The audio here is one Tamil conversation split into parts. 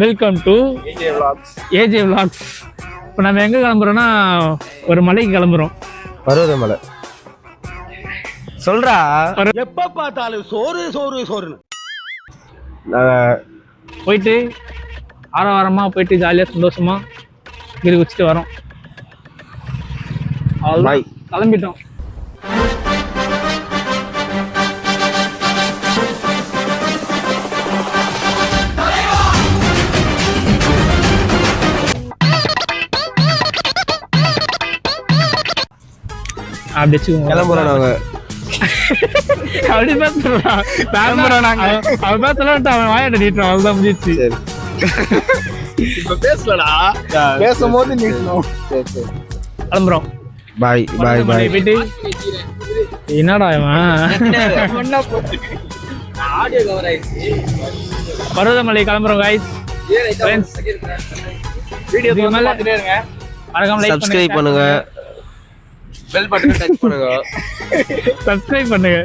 Welcome to AJ vlogs. இப்போ நம்ம எங்கே கிளம்புறோன்னா ஒரு மலைக்கு கிளம்புறோம். பருவதமலை சொல்றா. எப்ப பார்த்தாலும் சோறு சோறு சோறுன்னு போயிட்டு ஆரவாரமாக போயிட்டு ஜாலியாக சந்தோஷமாக கிரி குச்சிட்டு வரோம். அவ்வளோ கிளம்பிட்டோம். அப்படி வச்சுக்கோங்க. கிளம்புறோம் நாங்க. அப்படி பேசுறோம். அவன் பேசலான்ட்டு அவன் வாயாட்ட நீட்டுறான். அவ்வளோதான் முடிஞ்சிச்சு. இப்ப பேசலடா, பேசும்போது நீட்டணும். கிளம்புறோம். பாய் பாய் பாய். போயிட்டு என்னடா இவன் பருவதமலை கிளம்புறோம் guys. வீடியோ மேல மறக்காம லைக் சப்ஸ்கிரைப் பண்ணுங்க, பெல் பட்டனை டச் பண்ணுங்க. சப்ஸ்கிரைப் பண்ணுங்க.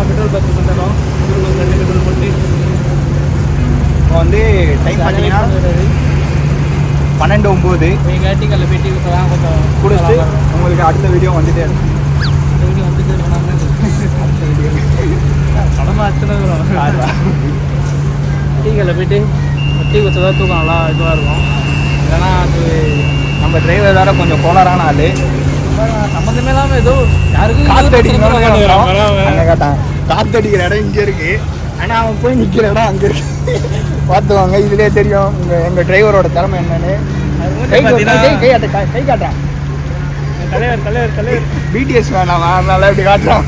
பெட்ரோல் பங்க் வந்துடும். பெட்ரோல் போட்டு இப்போ வந்து டைம் பார்த்தீங்கன்னா 12:09. எங்கள் கல்ல பேட்டி தான் கொஞ்சம் குடிச்சிட்டு உங்களுக்கு அடுத்த வீடியோ வந்துட்டே இருக்கும். வீடியோ வந்துட்டு படமாக அச்சுனா டீ கல்ல போயிட்டு டீ குடிச்சதான் தூக்கம் நல்லா இதுவாக இருக்கும். இல்லைன்னா அது நம்ம டிரைவர் வேற கொஞ்சம் கோளாறான ஆளு. சம்மந்தமே இல்லாமல் ஏதோ யாருக்கும் அங்கே கேட்டான். காத்தடிக்கிற இடம் இங்கே இருக்கு, ஆனால் அவன் போய் நிற்கிற இடம் அங்கே இருக்கு. பார்த்துவாங்க, இதுலேயே தெரியும் எங்கள் டிரைவரோட திறமை என்னன்னு. கை காட்டுறான் தலைவர் பிடிஎஸ் வேணாம், அதனால இப்படி காட்டுறான்.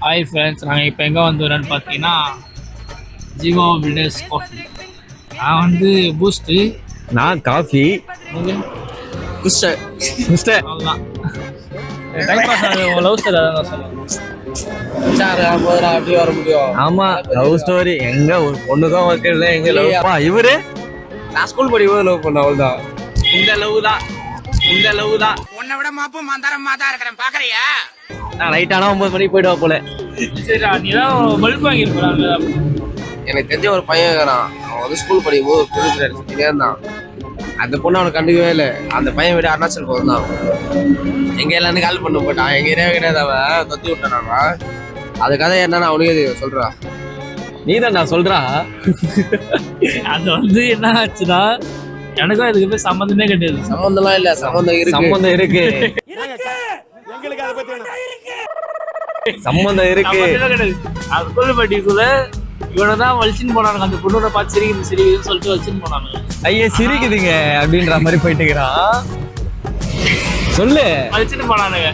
ஹாய் ஃப்ரெண்ட்ஸ், நாங்கள் இப்போ எங்கே வந்துடுறேன்னு பார்த்தீங்கன்னா ஜீவா வில்டர்ஸ் காஃபி. நான் வந்து பூஸ்ட்டு, நான் காஃபி, அவ்வளோதான். டைம் பாஸ் ஆகுது. உங்கள் லவ் ஸ்டோரி அதான் சொல்லுவேன். அப்படி வர முடியும். ஆமா, லவ் ஸ்டோரி எங்க ஒரு பொண்ணுதான் வைக்கல. எங்க லவ் இவரு நான் ஸ்கூல் படிக்கும்போது லவ் பண்ண அவ்வளவுதான். இந்த லவ் தான் உன்னை விட மாப்பும் மந்தாரமா தான் இருக்கிறேன் பாக்குறியா? நான் ரைட்டானா 9 மணிக்கு போயிடுவா போல. சரிடா, நீ தான் பல்ப் வாங்கியிருப்பாங்க. எனக்கு தெரிஞ்ச ஒரு பையன் இருக்கிறான். அவன் வந்து ஸ்கூல் படிக்கும்போது புரிஞ்சுட்டே இருந்தான். அந்த பொண்ணு அவனை கண்டுக்கவே இல்லை. அந்த பையன் விட அருணாச்சல் போதும் தான். எங்க எல்லாரும் கால் பண்ண போட்டான். எங்க ஏரியா கிடையாது, அவன் தத்தி விட்டானாங்க. அது கதை என்னன்னு அவனுக்கு சொல்றா. நீதான் நான் சொல்றா. அது வந்து என்ன ஆச்சுன்னா, எனக்கும் இதுக்கு போய் சம்மந்தமே கிடையாது. சம்பந்தம்லாம் இல்ல, சம்பந்தம் இருக்கு. சம்பந்தம் இருக்கு. அது ஸ்கூல் படிக்குள்ள இவனதான் வலிச்சுன்னு போனானுங்க. அந்த பொண்ணோட பார்த்து சிரிக்குதுன்னு சொல்லிட்டு வலிச்சுன்னு போனானுங்க. ஐயா சிரிக்குதுங்க அப்படின்ற மாதிரி போயிட்டுக்கிறான். சொல்லு. வலிச்சுன்னு போனானுங்க.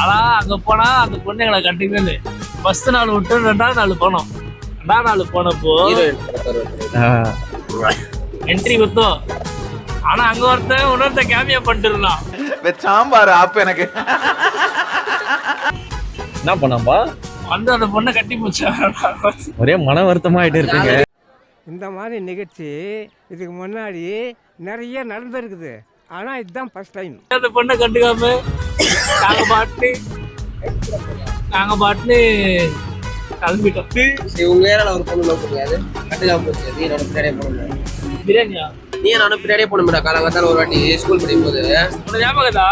ஆனா அங்க போனா அந்த பொண்ணு எங்களை கண்டிக்கவே. ஃபர்ஸ்ட் நாள் விட்டு 2ஆவது நாள் போனோம். 2ஆவது நாள் போனப்போ என்ட்ரி கொடுத்தோம். ஆனா அங்க இன்னொருத்த கேமியா பண்ணிட்டு இருந்தான். சாம்பார் ஆப்பு எனக்கு என்ன பண்ணாம்பா வந்து அந்த பொண்ணை கட்டி போச்சா. ஒரே மன வருத்தமா ஆயிட்டு இருக்குங்க. இந்த மாதிரி நிகழ்ச்சி இதுக்கு முன்னாடி நிறைய நடந்திருக்குது, ஆனா இதுதான் ஃபர்ஸ்ட் டைம். அந்த பொண்ணை கண்டுக்காம நாங்க பாட்டுன்னு கிளம்பிட்டோம். உங்க ஏரியால ஒரு பொண்ணு லவ் பண்ணியாது கண்டுக்காம போச்சு. நீ என்னோட பின்னாடியே போகணும். பிரியாணியா? நீ என்னோட பின்னாடியே போகணும்டா. காலங்காத்தால ஒரு வாட்டி ஸ்கூல் படிக்கும் போது உன்னை ஞாபகதா?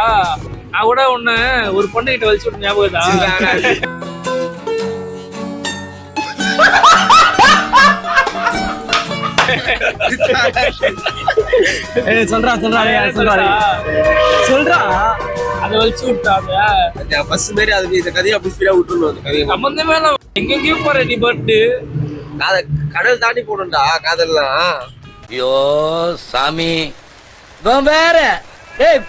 நான் கூட உன்னை ஒரு பொண்ணு கிட்ட வலிச்சு விட்டு ஞாபகதா? சொல்றா அதை வலிச்சு விட்டாங்க. பஸ் மாரி அதுக்கு இந்த கதையை அப்படி ஸ்பீடா விட்டுருணும். சம்பந்தமே இல்ல. எங்கெங்கயும் போற நீ பட்டு கடல் தாண்டி போகணும்டா காதல்லாம். ஐயோ சாமி, வேற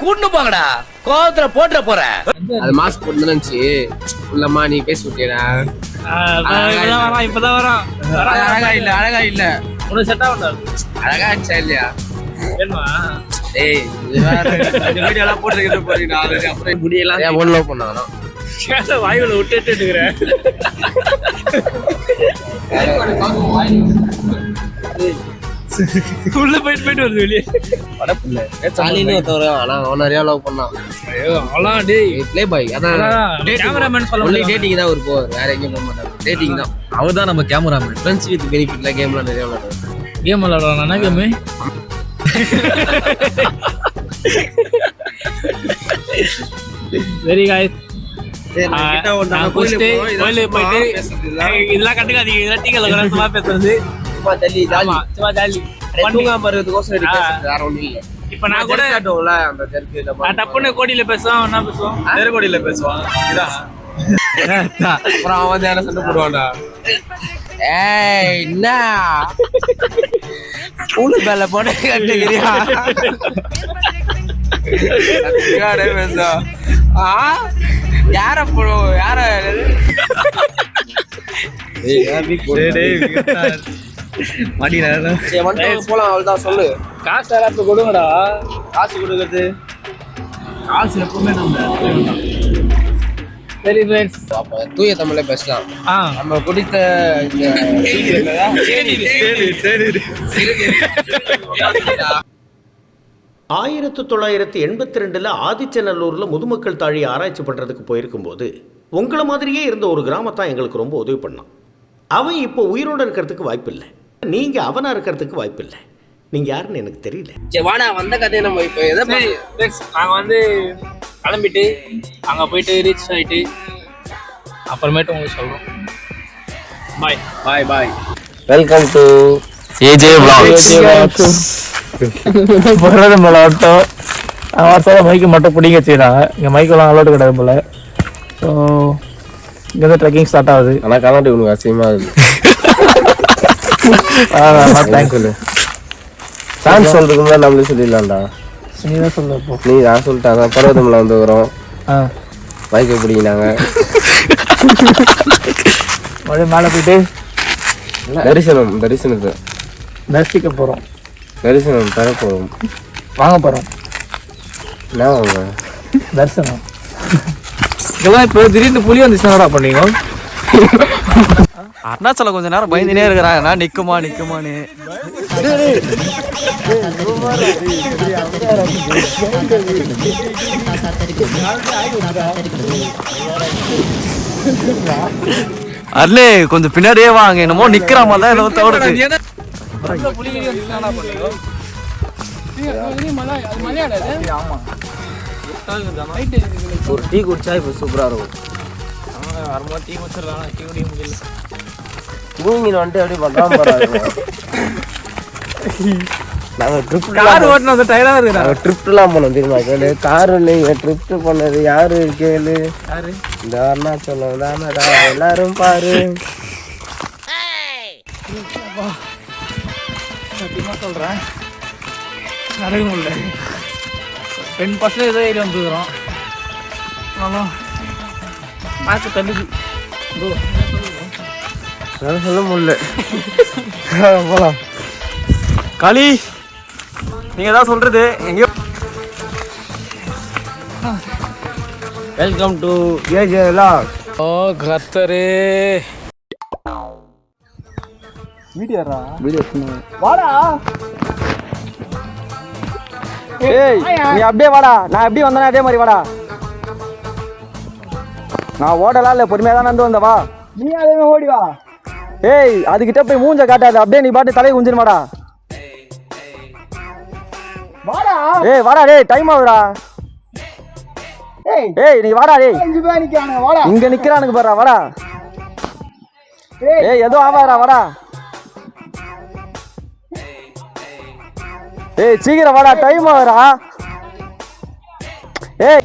கூட்டு போங்கடா, கோவத்துல போட்டுற போற. அது மாஸ்க் போட்டு நினைச்சு உள்ளம்மா நீ பேசி விட்டியடா. இப்பதான் வரான். அழகா இல்ல உனக்கு செட் ஆகும். அழகா இருந்துச்சா இல்லையா? வேணுமா? ஏய் வீடியோலாம் போட்டுக்கிட்டு போறீங்க அப்புறம் முடியெல்லாம் ஏன் ஒன்று லவ் பண்ணாங்கன்னா வாய்வுல விட்டுட்டு இருக்கிறேன். உள்ள போயிட்டு வருது வெளியே. சாலின்னு ஒருத்தவரு ஆனா அவன் நிறைய லவ் பண்ணான். அவ்வளோ டேய் ப்ளே பாய் அதான் கேமராமேன் சொல்ல ஒன்லி டேட்டிங் தான் ஒரு போவார், வேற எங்கேயும் போக மாட்டாங்க. டேட்டிங் தான் அவர் தான் நம்ம கேமராமேன். ஃப்ரெண்ட்ஸ் வித் பெனிஃபிட்ல கேம்லாம் நிறைய விளையாடுவாங்க. கேம் விளையாடுவானா கேமு? வெரி காய்ஸ் இதெல்லாம் கண்டுக்காதீங்க. இதெல்லாம் டீக்கல சும்மா பேசுறது சும்மா தள்ளி ஜாலி சும்மா ஜாலி தூங்காம இருக்கிறதுக்கோசம் வேற ஒன்றும் இல்லை. இப்ப நான் கூட காட்டுவோம்ல அந்த தெருக்கு நான் டப்புன்னு கோடியில பேசுவான் என்ன பேசுவோம் தெருக்கோடியில பேசுவான். அப்புறம் அவன் வந்து யாரும் சண்டை போடுவான்டா. ஏய் என்ன ஸ்கூலு பேல போட கட்டுக்கிறியா பேசா யார போடுவோம் யார போலாம் அவள்தான் சொல்லு. காசு யாராவது கொடுங்கடா. காசு கொடுக்கறது காசு எப்பவுமே நம்ம சரி ஃப்ரெண்ட்ஸ் அப்ப தூய தமிழ்ல பேசலாம். நம்ம குடித்த இந்த 1982 ஆதிச்சநல்லூரில் முதுமக்கள் தாழி ஆராய்ச்சி பண்ணுறதுக்கு போயிருக்கும்போது உங்களை மாதிரியே இருந்த ஒரு கிராமத்தான் எங்களுக்கு ரொம்ப உதவி பண்ணான். அவன் இப்போ உயிரோடு இருக்கிறதுக்கு வாய்ப்பில்லை, நீங்கள் அவனாக இருக்கிறதுக்கு வாய்ப்பில்லை. நீங்கள் யாருன்னு எனக்கு தெரியல. சரி வாடா வந்த கதையை நம்ம இப்போ எதை நாங்கள் வந்து கிளம்பிட்டு அங்கே போயிட்டு ரீச் ஆகிட்டு அப்புறமேட்டு உங்களுக்கு சொல்கிறோம். Bye bye bye. Welcome to AJ vlogs. போகிறது போல ஆட்டோம் வருஷம் மைக்கு மட்டும் பிடிங்க வச்சுக்கிறாங்க. இங்கே மைக்கெல்லாம் அலோடு கிடையாது போல. ஸோ இங்கே ட்ரெக்கிங் ஸ்டார்ட் ஆகுது. ஆனால் கலாண்டி உனக்கு அசிங்கமாக இருக்குது. தேங்க்ஸ் சொல்லு. சான்ஸ் சொல்றதுக்கு முன்னாடி நம்மளே சொல்லிடலாம்டா. நீ தான் சொல்லு. நீ நான் சொல்லிட்டாங்க பர்வதமலை வந்துக்கிறோம். மைக்கை பிடிக்கினாங்க. மறுபடியும் மேலே போயிட்டு தரிசனத்தை தரிசிக்க போகிறோம். தரிசனம் தர போகிறோம். வாங்க போகிறோம். என்ன வாங்க தரிசனம். இதெல்லாம் இப்போ திடீர்னு புளி வந்துச்சு என்னடா பண்ணீங்க? அருணாச்சலம் கொஞ்ச நேரம் பயந்துனே இருக்கிறாங்க. நான் நிக்குமான்னு அர்லே கொஞ்சம் பின்னாடியே வாங்க. என்னமோ நிக்கிற மாதிரி தான் ஏதோ தோடுது. ஒரு டீ குடிச்சா இப்போ சூப்பராக இருக்கும். டீ குடிச்சிடலாம். டீ குடிக்க முடியல. மூங்கில் வந்துட்டு எப்படி பண்ணுறாம போகிறாங்க. நாங்கள் கார் ஓட்டின அந்த டயர்டாக இருக்கிறாங்க. நாங்கள் ட்ரிப்லாம் போனோம் தெரியுமா? கேளு காரு நீங்கள் ட்ரிப்ட்டு பண்ணது யாரு கேளு. இந்த அருணாச்சலம் தானடா எல்லாரும் பாரு. சத்தியமாக சொல்கிறேன் நடக்க முடியல. 10% ஏதோ ஏறி வந்துக்கிறோம். ஆனாலும் மேட்ச் தள்ளுது. சொல்ல முடியல. போகலாம். காளி நீங்க தான் சொல்றது எங்கேயோ. Welcome to AJ vlog. ஓ கத்தரே வீடியோ வாடா. ஏய் நீ அப்படியே வாடா. நான் எப்படி வந்தேனே அதே மாதிரி வாடா. நான் ஓடலாம் இல்லை பொறுமையாக தான் நடந்து வந்தவா. நீ அதே மாதிரி ஓடி வா. ஏய் அதுக்கிட்ட போய் மூஞ்ச காட்டாது. அப்படியே நீ பாட்டு தலையை குஞ்சிருமாடா. வாடா. ஏய் வாடா டேய் டைம் ஆகுதுடா. ஏய் நீ வாடா டேய். இங்க நிக்கிறானுங்க பாரு வாடா. ஏய் ஏதோ ஆவாரா வாடா. ஏய் சீக்கிரம் வாடா டைம் ஆகுதுடா. ஏய்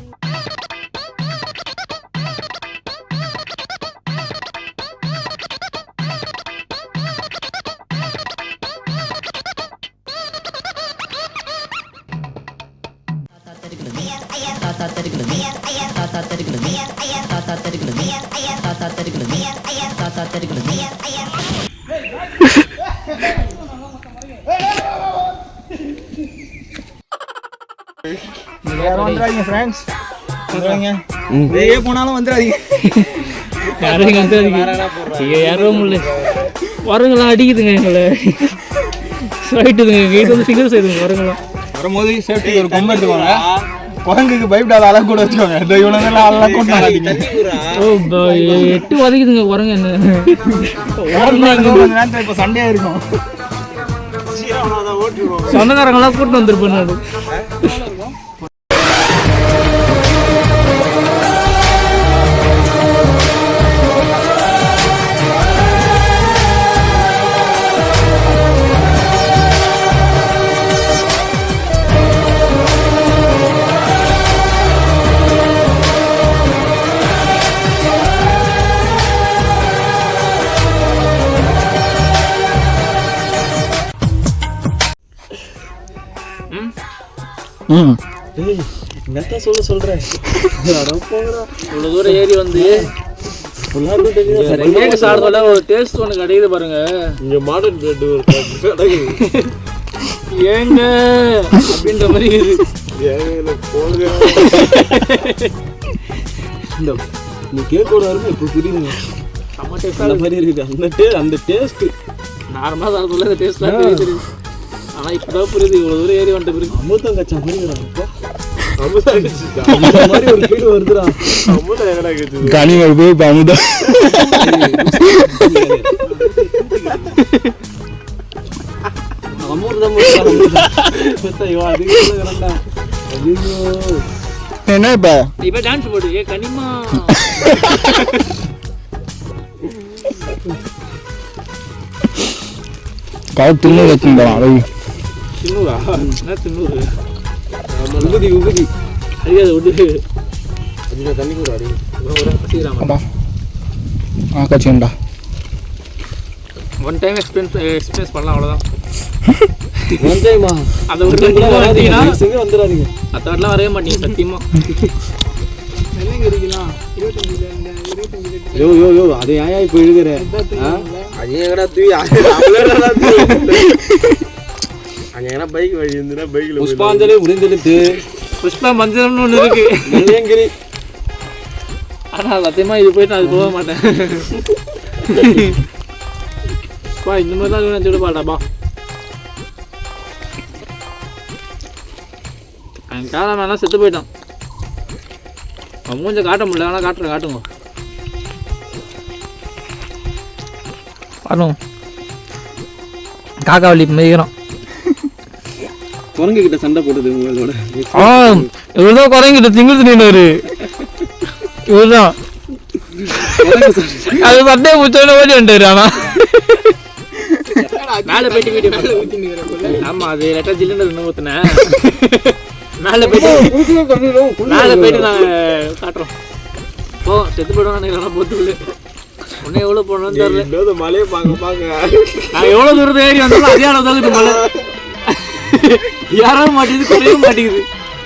யாரும் வந்துடாதீங்க ஃப்ரெண்ட்ஸ், வந்துடுங்க. வெளியே போனாலும் வந்துடாதீங்க. யாரும் இங்கே வந்து யாரும் இல்லை வரங்களாம் அடிக்குதுங்க எங்களை ரைட்டுதுங்க வீட்டு வந்து சிங்கர் செய்யுதுங்க வரங்களாம். வரும்போது சேஃப்டிக்கு ஒரு கொம்பு எடுத்துக்கோங்க. குரங்குக்கு பயப்படாத அளவு கூட வச்சுக்கோங்க. இந்த இவ்வளோ ஆளெல்லாம் கூட்டாங்க. ஓ 8 வதைக்குதுங்க குரங்கு என்ன. இப்போ சண்டே இருக்கும். சொந்தக்காரங்களாம் கூட்டு வந்துருப்பேன் நான். என்னத்தான் சொல்றேன். இவ்வளோ தூரம் ஏறி வந்து சாப்பிடல ஒரு டேஸ்ட் ஒன்று கிடைக்குது பாருங்க. இங்க மாடர்ன் பிரெட் ஒரு ஏங்க அப்படின்ற மாதிரி நீ கேட்கோட அருமை இப்போ புரியுதுங்க. செம்ம டேஸ்ட் அந்த மாதிரி இருக்குது. அந்த டேஸ்ட் நார்மலாக சாப்பிடல அந்த டேஸ்ட்லாம் தெரியுது. ஆனால் இப்போ தான் புரியுது இவ்வளோ தூரம் ஏறி வந்துட்டு பிறகு. அமுதம் கச்சா புரியுதுடா. அந்த மாதிரி ஒரு கீழ் வருதுடா. கனி வருது இப்போ அமுதம். என்ன இப்போ இப்போ டான்ஸ் போடு ஏ கனிமா. கவு தின்னு வச்சுருந்தோம். தின்னூரா என்ன தின்னூறு உபதி அறியாது விட்டு அதில் தண்ணி கூட அடி சீக்கிரமா கட்சிண்டா. ஒன் டைம் எக்ஸ்பீரியன்ஸ் பண்ணலாம் அவ்வளோதான். ஒன் டைமா அதை ஒரு வந்தீங்கன்னா வந்துடாதீங்க. மற்ற வாட்டிலாம் வரவே மாட்டீங்க சத்தியமாக. யோ அதை ஏன் இப்போ எழுதுற? அது எங்கடா தூய் அங்கே பைக் வழி இருந்துன்னா பைக்கில் புஷ்பாஞ்சலி முடிந்தெடுத்து புஷ்பா மஞ்சள்னு ஒன்று இருக்கு வெள்ளையங்கிரி. ஆனால் சத்தியமாக இது போயிட்டு நான் அது போக மாட்டேன். பா இந்த மாதிரிலாம் நினச்சி விட பாட்டாப்பா. என் கேமராமேன்லாம் செத்து போயிட்டான். அவன் மூஞ்ச காட்ட முடியல ஆனால் காட்டுங்க. பாருங்க காக்காவளி மிதிக்கிறோம். குரங்கு கிட்ட சண்டை போடுது உங்களோட. இவர்தான் குரங்கிட்ட திங்கிறது நின்று இவர்தான் அது சட்டையை பிடிச்சோன்னு ஓடி வந்துட்டாரு. ஆனால் மேலே போயிட்டு வீடியோ ஆமா அது லேட்டாக ஜில்லுன்னு இன்னும் ஊற்றுனேன். மேலே போயிட்டு நாங்கள் காட்டுறோம். ஓ செத்து போயிடுவோம் நினைக்கிறேன். போத்துக்குள்ளே உன்னை எவ்வளோ போடணும்னு தெரியல. மலையை பார்க்க நான் எவ்வளோ தூரத்தை ஏறி வந்தாலும் அதே அளவு தான் இருக்குது மலை. யாராவது மாட்டேங்குது குறைய மாட்டேங்குது.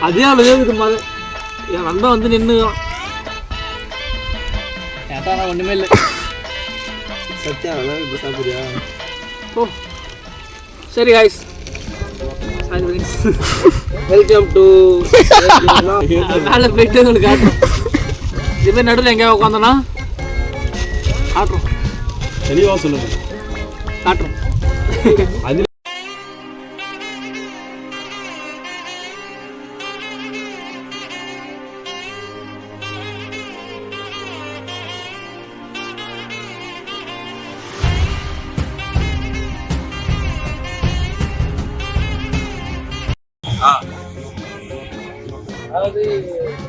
அதே அளவு தான் இருக்குது மலை. என் நண்பன் வந்து நின்றுதான் ஏட்டா நான் ஒன்றுமே இல்லை. சத்தியா இப்போ சாப்பிடுறியா? ஓ சரி காய்ஸ் வெல்கம் டு மேலே போயிட்டு உங்களுக்கு காட்டுறோம். இதுமாதிரி நடுவில் எங்கேயா உட்காந்தோன்னா காட்டுறோம். தெளிவாக சொல்லுங்க காட்டுறோம். அது அதாவது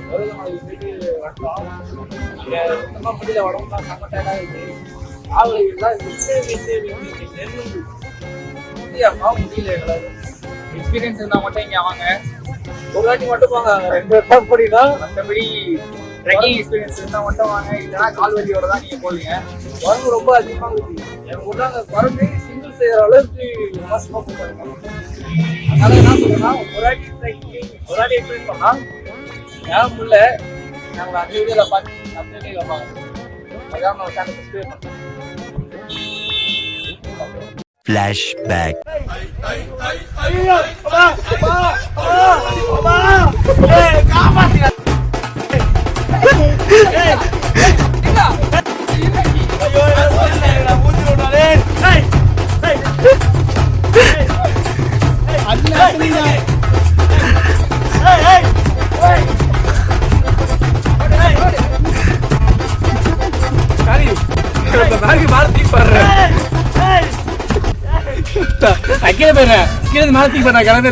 மருதமலை போயிட்டு வந்தோம். இங்கே சுத்தமாக முடியல, உடம்புலாம் செம்ம டயர்டாக இருக்குது. ஆவலை எல்லாம் முடியலம்மா முடியல எங்களால். எக்ஸ்பீரியன்ஸ் இருந்தால் மட்டும் இங்கே வாங்க. ஒரு வாட்டி மட்டும் போங்க, 2 வருஷம் போனீங்கன்னா. மற்றபடி ட்ரெக்கிங் எக்ஸ்பீரியன்ஸ் இருந்தால் மட்டும் வாங்க. இல்லைன்னா கால் வலியோட தான் நீங்கள் போவீங்க. குரங்கு ரொம்ப அதிகமாக இருக்குது. எனக்கு ஒரு நாள் குரங்கு சிங்கிள் செய்கிற அளவுக்கு மோசமாக போவாங்க. அதனால என்ன சொல்றேன்னா, ஒரு வாட்டி எக்ஸ்பீரியன்ஸ் பண்ணால் ஏன் முடியல நாங்கள் அந்த வீடியோவில் பார்த்து அப்படியே பார்க்கலாம். அதான் நம்ம சேனல் சப்ஸ்கிரைப் பண்ணுறோம். Flashback. கீழே போயிடுறேன் கீழே மாத்தி போறேன் கிளம்பி